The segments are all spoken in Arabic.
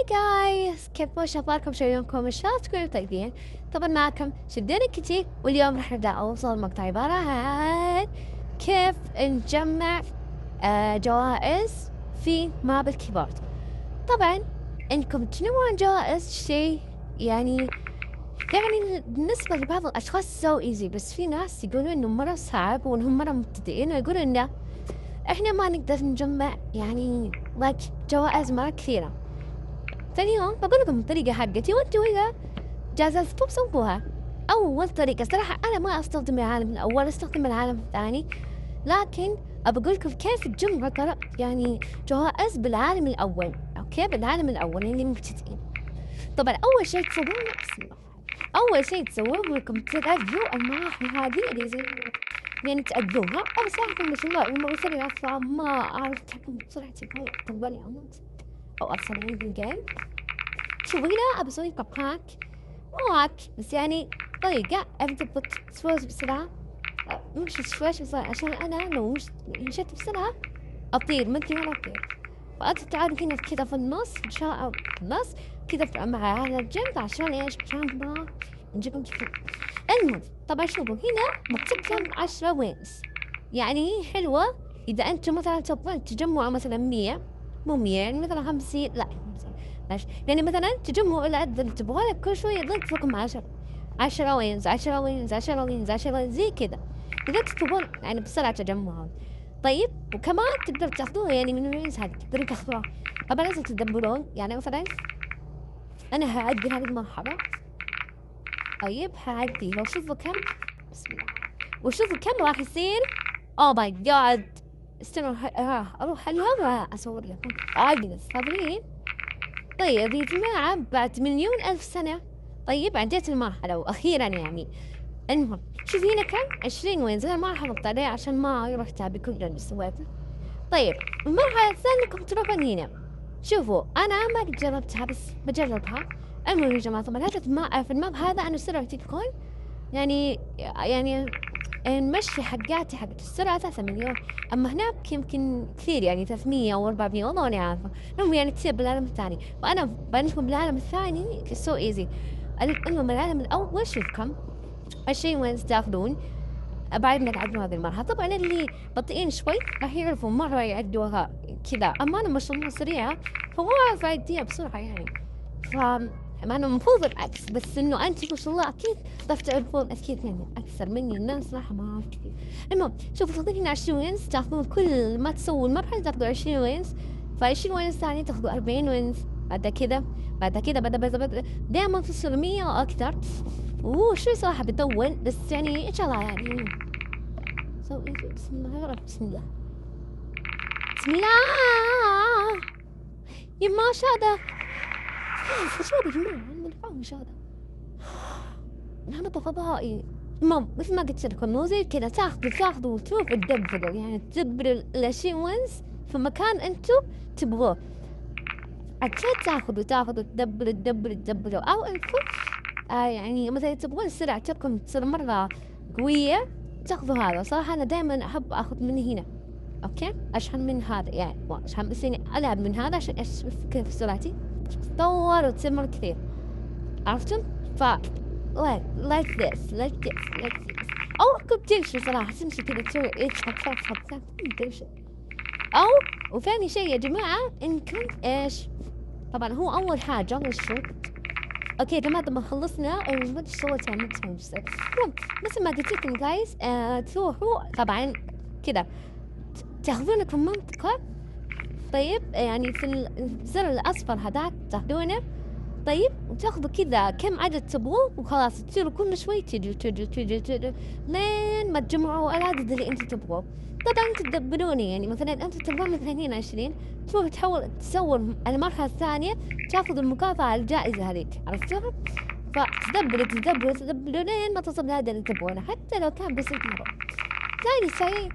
جايز، كيف شغلكم؟ شو يومكم؟ ان شاء الله تكونوا طيبين. طبعا معكم شدين الكتيب، واليوم راح نبدأ أوصل مقطع عبارة عن كيف نجمع جوائز في ماب الكيبورد. طبعا انكم تجمعون جوائز شيء يعني بالنسبة لبعض الأشخاص سو ايزي، بس في ناس يقولون انه مرة صعب وانهم مرة مبتدئين ويقولون انه احنا ما نقدر نجمع يعني جوائز مرة كثيرة. ثاني يوم بقول لكم الطريقة حقتي وانتوا إذا جازلتوا بصوبوها. أول طريقة صراحة أنا ما أستخدم العالم الأول، أستخدم العالم الثاني، لكن أقول لكم كيف تجمعوا يعني جوائز بالعالم الأول. أوكي، بالعالم الأول اللي مبتدئين. طبعا أول شيء تسوونه بسم الله، أول شيء تسووه إنكم تغذوا المراحل هذه اللي زي يعني تأذوها. أو صراحة ما شاء الله لما وصل الأطفال ما أعرف كيف بسرعة تقبلي أو أرسل عندي الجيم. شوفي لا أبسوي لكم هاك بس يعني طريقة أبدأ تفوز بسرعة، مش شويش بسرعة، عشان أنا لو مش مشيت بسرعة أطير مثلي ولا أطير. فأنتوا تعالوا هنا كذا في النص إن شاء الله، في النص كذا مع هذا الجنب عشان إيش؟ عشان ما نجيبهم كذا. المهم طبعا شوفوا هنا مكتوب لكم 10 وينز، يعني هي حلوة إذا أنتم مثلا تبغون تجمعوا مثلا 100، مو 100 يعني مثلا 50، لا ماشي، يعني مثلا تجمعوا العدد اللي تبغونه كل شوية يضيف لكم 10 وينز 10 وينز 10 وينز 10 وينز زي كذا إذا تبغون يعني بسرعة تجمعهم. طيب وكمان تقدروا تاخذوها يعني من الوينز هذه تقدروا تاخذوها. طبعا لازم تدبرون، يعني مثلا أنا هعدي هذه المرحلة. طيب هعديها وشوفوا كم، بسم الله، وشوفوا كم راح يصير. أوه ماي جاد، استنوا أروح اليوم أصور لكم عادي صابرين. طيب يا جماعة بعد مليون ألف سنة، طيب عديت المرحلة وأخيرا يعني. المهم شوفي هنا كم 20 وين، أنا ما حضرت عليه عشان ما يروح تعبي كل اللي سويته. طيب المرحلة الثانية انكم تروحون هنا. شوفوا أنا ما قد جربتها بس بجربها. المهم يا جماعة طبعا هذا في الماب هذا أنا سرعتي تكون يعني المشي حقاتي حقت السرعة 3 مليون، أما هناك يمكن كثير يعني 300 أو 400 والله ماني عارفة. المهم يعني كثير بالعالم الثاني، وأنا بنشوفكم بالعالم الثاني سو ايزي. المهم العالم الأول شوف كم 20 وين تاخذون بعد ما تعدوا هذه المرحلة. طبعا اللي بطيئين شوي راح يعرفوا مرة يعدوها كذا، أما أنا ما شاء الله سريعة فما أعرف أعديها بسرعة يعني. ما أنا المفروض العكس، بس إنه أنت ما شاء الله أكيد راح تعرفون أكيد يعني أكثر مني، الناس صراحة ما أعرف كثير. المهم شوفوا تاخذون هنا 20 وينز، تاخذون كل ما تسووا المرحلة تاخذوا 20 وينز، ف20 وينز ثانية تاخذوا 40 وينز، بعد كذا دائما تصير 100 وأكثر. شوي صراحة بيطول بس يعني إن شاء الله يعني سوي بسم الله يا رب، بسم الله بسم الله. يما شادة شو يا جماعة، أنا ما فاهم ايش هذا، هذا فضائي. المهم مثل ما قلت لكم مو زي كذا تاخذوا وتروحوا تدبروا، يعني تدبروا الاشياء وينز في مكان انتم تبغوه، عشان تاخذوا تدبروا او انكم يعني مثلا تبغون سرعتكم تصير مرة قوية تاخذوا هذا. صراحة أنا دائما أحب أخذ من هنا، أوكي، أشحن من هذا يعني أشحن، بس يعني ألعب من هذا عشان أشوف كيف سرعتي تتطور وتصير مرة كثير، عرفتم؟ ف like this أو كنت تمشي صراحة تمشي كذا تسوي إيش حط تمشي. أو وثاني شيء يا جماعة إنكم إيش، طبعا هو أول حاجة أول شيء اوكي بعد ما خلصنا ما ادري سويت يعني مثل ما قلت لكم جايز تروحوا طبعا كذا تاخذون لكم منطقة. طيب يعني في الزر الاصفر هذاك تاخذونه، طيب وتاخذوا كذا كم عدد تبغوه وخلاص تصيروا كل شوي تجوا لين ما تجمعوا العدد اللي انتم تبغوه. طبعا تدبروني يعني مثلا انتم تبغون مثلا هنا 20 تروح تسووا المرحلة الثانية تاخذوا المكافأة الجائزة هذيك، عرفتوها؟ فتدبروا لين ما تصل لهذا اللي تبغونه حتى لو كان بسيط مرة. ثاني شيء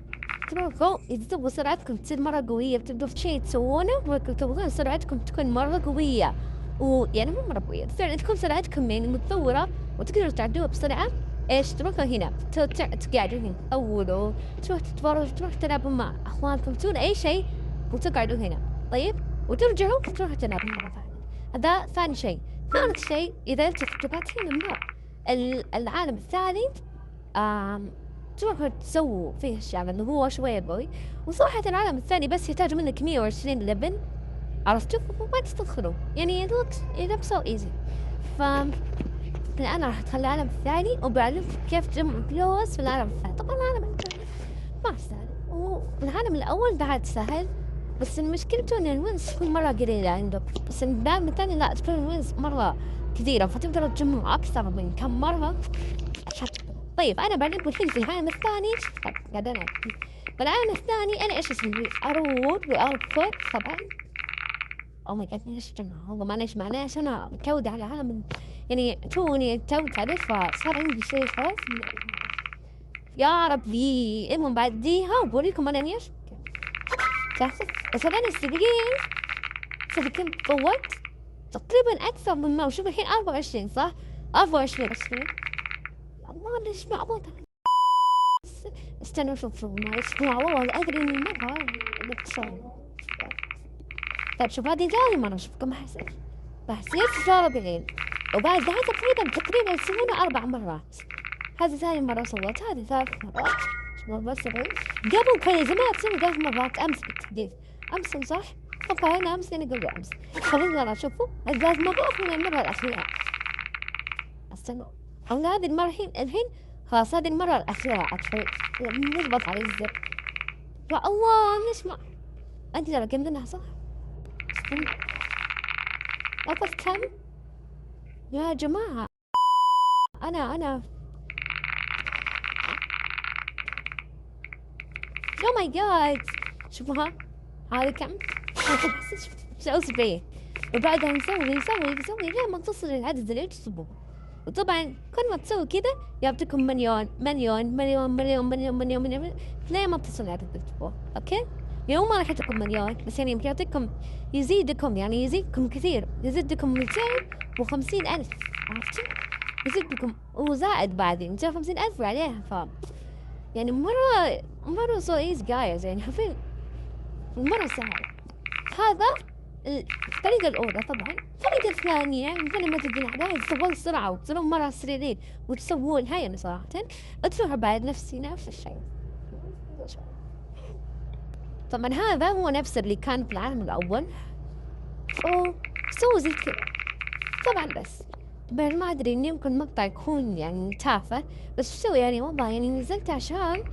تروحوا إذا تبغوا سرعتكم تصير مرة قوية بتبدوا في شيء تسوونه تبغون سرعتكم تكون مرة قوية، ويعني مو مرة قوية فعلا تكون سرعتكم يعني متطورة وتقدروا تعدوها بسرعة. ايش تروحوا هنا تقعدوا هنا أولوا تروح تلعبوا مع أخوانكم تسوون أي شيء وتقعدوا هنا، طيب وترجعوا تروحوا تلعبوا مرة ثانية. هذا ثاني شيء. ثالث شيء إذا أنت تبغين النوع العالم الثاني تروحوا تسووا فيه أشياء لأنه هو شوية قوي، وصراحة العالم الثاني بس يحتاج منك 120 لبن، عرفتوا؟ وما تدخلوا يعني it looks so easy. أنا راح أدخل العالم الثاني وبعلمكم كيف تجمعوا فلوس في العالم الثاني. طبعا العالم الثاني ما سهل، والعالم الأول بعد سهل، بس مشكلته إن الوينز تكون مرة قليلة عندك، بس العالم الثاني لا تكون الوينز مرة كثيرة، فتقدروا تجمعوا أكثر من كم مرة. طيب أنا بعلمكم الحين في العالم الثاني. طب قاعد أنا بالعالم الثاني أنا إيش أسوي؟ أروح وأركض طبعا. أو ماي جاد ليش جماعة والله معليش أنا متعودة على عالم يعني توني تعرف فصار عندي شيء خلاص يا ربي. المهم بعديها وبوريكم أنا إيش بس أنا السباقين طولت تقريبا أكثر من ما وشوف الحين 24 صح؟ 24 الله ليش معبوط. استنوا شوفوا ما اسمع والله أدري إني مرة نقصان. طيب شوف هذه ثاني مرة أشوفكم بحسيت صار ربعين، وبعد ذا تقريبا يسوونها 4 مرات. هذه ثاني مرة صوت، هذه 3 مرات بس قبل كان زمان تسوي 3 مرات. أمس بالتحديد أمس صح؟ أوكي أنا أمس يعني قبل أمس. خلينا نشوفوا 3 مرات من المرة الأخيرة. استنوا أو هذه المرة الحين خلاص هذه المرة الأخيرة أكثر نضبط على الزر. يا الله نسمع أنت ترى كم صح؟ أقف كم؟ يا جماعة أنا أو ماي جاد شوفوها هذه كم؟ 79 وبعدها نسوي لين ما تصل العدد اللي تحسبوه. وطبعا كل ما تسوي كذا يعطيكم مليون لين ما تصل العدد اللي تبغوه. اوكي يوم ما راح يعطيكم مليون بس يعني يعطيكم يزيدكم يعني يزيدكم كثير، يزيدكم 250,000 عرفتوا؟ يزيدكم وزائد بعد 250,000 عليها. يعني مرة so easy guys يعني حرفيا مرة سهل. هذا الطريقة الأولى. طبعا الطريقة الثانية مثل ما تدين عليها تسوون بسرعة وتصيرون مرة سريعين وتسوون هاي صراحة ادخلوها بعد نفس الشيء. طبعا هذا هو نفس اللي كان في العالم الأول سووا زي كذا طبعا. بس ما أدري إن يمكن مقطع يكون يعني تافه، بس شو يعني والله يعني نزلت عشان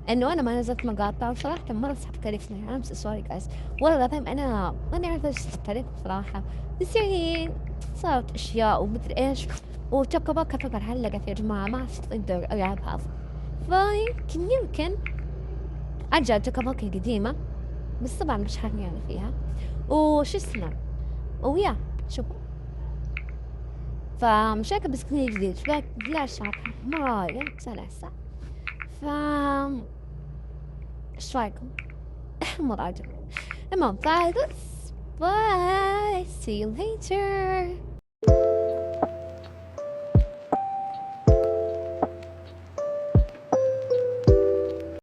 إنه أنا ما نزلت مقاطع وصراحة مرة صعب كلفني. أنا سوري جايز والله العظيم أنا ماني عارفة إيش أتكلم صراحة، بس يعني صارت أشياء ومدري إيش وتوكا فقر علقت يا جماعة ما أقدر ألعبها. يمكن أرجع توكا القديمة بس طبعا مش حاليا يعني فيها وش اسمه ويا شوفوا فمشاكل بسكني جديد بلا شعب مرة سلاسة. ايش رايكم؟ مرة عجبني. المهم باي see you later.